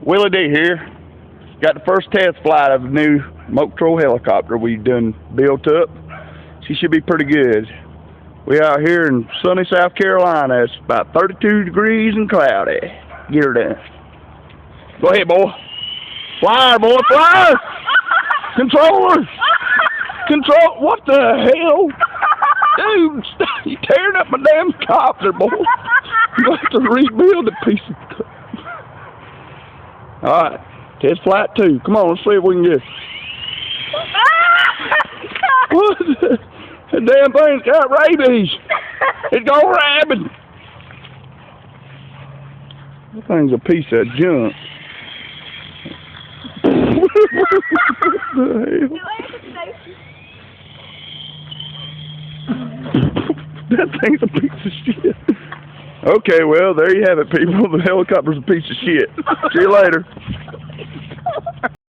Willie D here. Got the first test flight of the new Smoke Patrol helicopter we done built up. She should be pretty good. We out here in sunny South Carolina. It's about 32 degrees and cloudy. Get her done. Go ahead, boy. Fly, boy, fly! Controller! Control, what the hell? Dude, stop. You tearing up my damn copter, boy. You have to rebuild a piece of... Alright, test flight 2. Come on, let's see if we can get... What? That damn thing's got rabies. It's gone rabid. That thing's a piece of junk. What the hell? That thing's a piece of shit. Okay, well, there you have it, people. The helicopter's a piece of shit. See you later.